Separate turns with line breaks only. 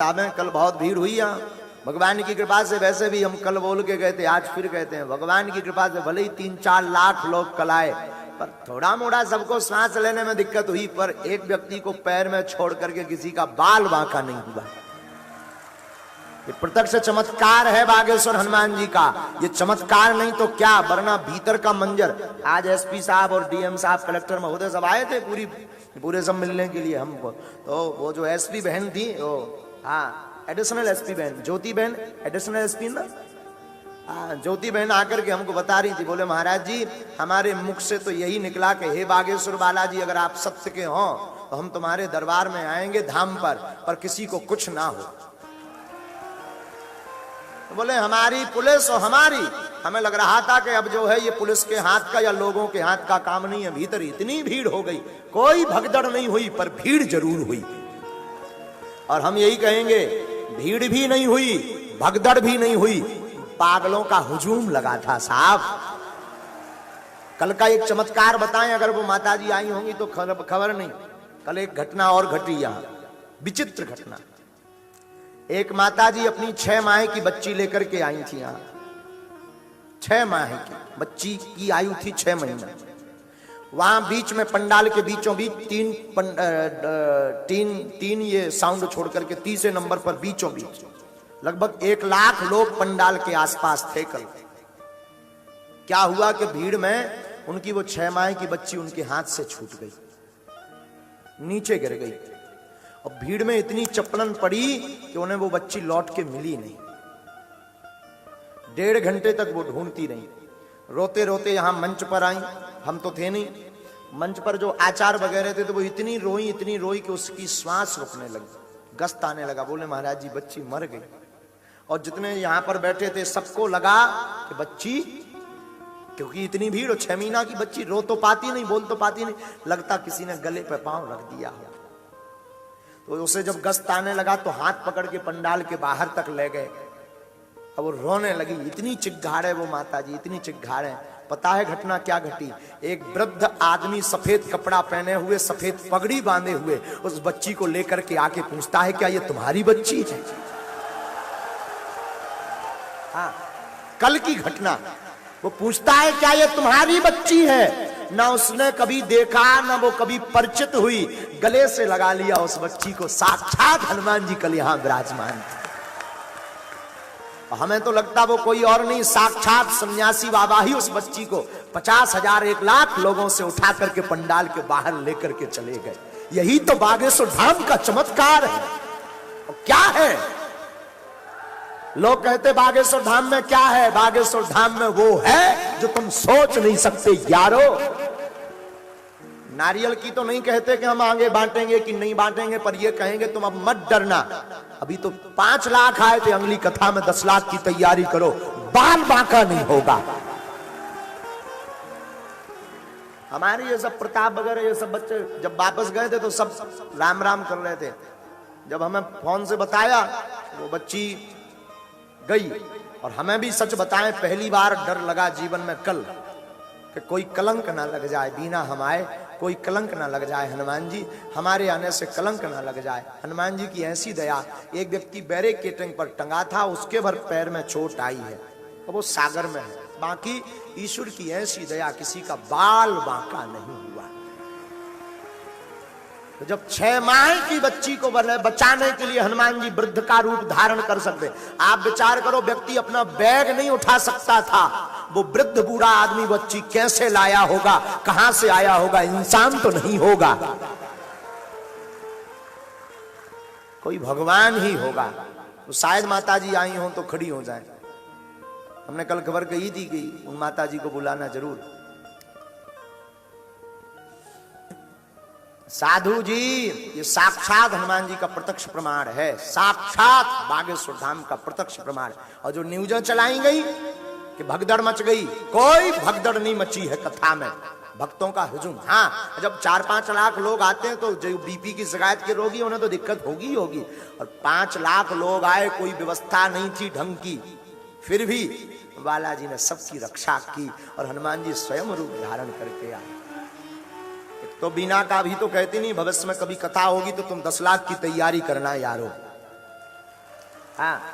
किताबें, कल बहुत भीड़ हुई यहाँ। भगवान की कृपा से वैसे भी हम कल बोल के गए थे, आज फिर कहते हैं भगवान की कृपा से भले ही 3-4 लाख लोग कल आए, पर थोड़ा मोड़ा सबको सांस लेने में दिक्कत हुई, पर एक व्यक्ति को पैर में छोड़ करके किसी का बाल बांका नहीं हुआ। ये प्रत्यक्ष चमत्कार है बागेश्वर हनुमान जी का। ये चमत्कार नहीं तो क्या, वरना भीतर का मंजर। आज एसपी साहब और डीएम साहब, कलेक्टर महोदय सब आए थे पूरे सब मिलने के लिए हमको। तो वो जो एसपी बहन थी, वो हाँ एडिशनल एसपी बहन, ज्योति बहन एडिशनल एसपी ना, ज्योति बहन आकर के हमको बता रही थी, बोले महाराज जी हमारे मुख से तो यही निकला कि हे बागेश्वर बालाजी, अगर आप सत्य के हो तो हम तुम्हारे दरबार में आएंगे धाम पर किसी को कुछ ना हो। तो बोले हमारी पुलिस और हमें लग रहा था कि अब जो है ये पुलिस के हाथ का या लोगों के हाथ का काम नहीं है। भीतर इतनी भीड़ हो गई, कोई भगदड़ नहीं हुई पर भीड़ जरूर हुई। और हम यही कहेंगे, भीड़ भी नहीं हुई, भगदड़ भी नहीं हुई, पागलों का हुजूम लगा था साहब। कल का एक चमत्कार बताएं, अगर वो माताजी आई होंगी तो खबर नहीं। कल एक घटना और घटी यहां, विचित्र घटना। एक माताजी अपनी 6 माह की बच्ची लेकर के आई थी यहां। 6 माह की बच्ची की आयु थी 6 महीने। वहां बीच में पंडाल के बीचों बीच तीन ये साउंड छोड़ करके तीसरे नंबर पर बीचों बीच लगभग 1 लाख लोग पंडाल के आसपास थे कल। क्या हुआ कि भीड़ में उनकी वो 6 माह की बच्ची उनके हाथ से छूट गई, नीचे गिर गई। और भीड़ में इतनी चपलन पड़ी कि उन्हें वो बच्ची लौट के मिली नहीं। 1.5 घंटे तक वो ढूंढती रही। रोते रोते यहां मंच पर आई, हम तो थे नहीं। मंच पर जो आचार्य वगैरह थे तो वो इतनी रोई कि उसकी श्वास रुकने लगी, गस्त आने लगा। बोले महाराज जी बच्ची मर गई। और जितने यहां पर बैठे थे सबको लगा कि बच्ची, क्योंकि इतनी भीड़, 6 महीना की बच्ची रो तो पाती नहीं, बोल तो पाती नहीं, लगता किसी ने गले पे पांव रख दिया हो। तो उसे जब गस्त आने लगा तो हाथ पकड़ के पंडाल के बाहर तक ले गए। अब वो रोने लगी, इतनी चिल्लाए वो माताजी, इतनी चिल्लाए। पता है घटना क्या घटी? एक वृद्ध आदमी सफेद कपड़ा पहने हुए, सफेद पगड़ी बांधे हुए उस बच्ची को लेकर के आके पूछता है क्या ये तुम्हारी बच्ची है? हाँ, कल की घटना। वो पूछता है क्या ये तुम्हारी बच्ची है? ना उसने कभी देखा, ना वो कभी परिचित हुई, गले से लगा लिया उस बच्ची को। साक्षात हनुमान जी कल यहां विराजमान थे। हमें तो लगता वो कोई और नहीं, साक्षात सन्यासी बाबा ही उस बच्ची को 50,000 1 लाख लोगों से उठा करके पंडाल के बाहर लेकर के चले गए। यही तो बागेश्वर धाम का चमत्कार है। और क्या है? लोग कहते बागेश्वर धाम में क्या है? बागेश्वर धाम में वो है जो तुम सोच नहीं सकते यारो। नारियल की तो नहीं कहते कि हम आगे बांटेंगे कि नहीं बांटेंगे, पर ये कहेंगे तुम अब मत डरना। अभी तो 5 लाख आए थे अगली कथा में, 10 लाख की तैयारी करो, बाल बांका नहीं होगा। हमारे ये सब प्रताप वगैरह ये सब बच्चे जब वापस गए थे तो सब राम राम कर रहे थे। जब हमें फोन से बताया वो बच्ची गई, और हमें भी सच बताएं पहली बार डर लगा जीवन में कल कि कोई कलंक ना लग जाए, बिना हम आए कोई कलंक ना लग जाए। हनुमान जी हमारे आने से कलंक ना लग जाए। हनुमान जी की ऐसी दया। एक व्यक्ति बैरिकेडिंग पर टंगा था, उसके भर पैर में चोट आई है, तो वो सागर में है। बाकी ईश्वर की ऐसी दया, किसी का बाल बांका नहीं हुआ। तो जब 6 माह की बच्ची को बचाने के लिए हनुमान जी वृद्ध का रूप धारण कर सकते। आप विचार करो, व्यक्ति अपना बैग नहीं उठा सकता था, वो वृद्ध बूढ़ा आदमी बच्ची कैसे लाया होगा, कहां से आया होगा? इंसान तो नहीं होगा, कोई भगवान ही होगा। तो शायद माताजी आई हो तो खड़ी हो जाए। हमने कल खबर कही थी कि उन माताजी को बुलाना जरूर। साधु जी, ये साक्षात हनुमान जी का प्रत्यक्ष प्रमाण है, साक्षात बागेश्वर धाम का प्रत्यक्ष प्रमाण। और जो न्यूज़ें चलाई गई कि भगदड़ मच गई, कोई भगदड़ नहीं मची है कथा में। भक्तों का हुजूम। हाँ, जब 4-5 लाख लोग आते हैं तो जो बीपी की शिकायत के रोगी उन्हें तो दिक्कत होगी होगी। और 5 लाख लोग आए, कोई व्यवस्था नहीं थी ढंग की, फिर भी बालाजी ने सबकी रक्षा की और हनुमान जी स्वयं रूप धारण करके आए। तो बिना का भी तो कहते नहीं, भविष्य में कभी कथा होगी तो तुम 10 लाख की तैयारी करना यारो। हाँ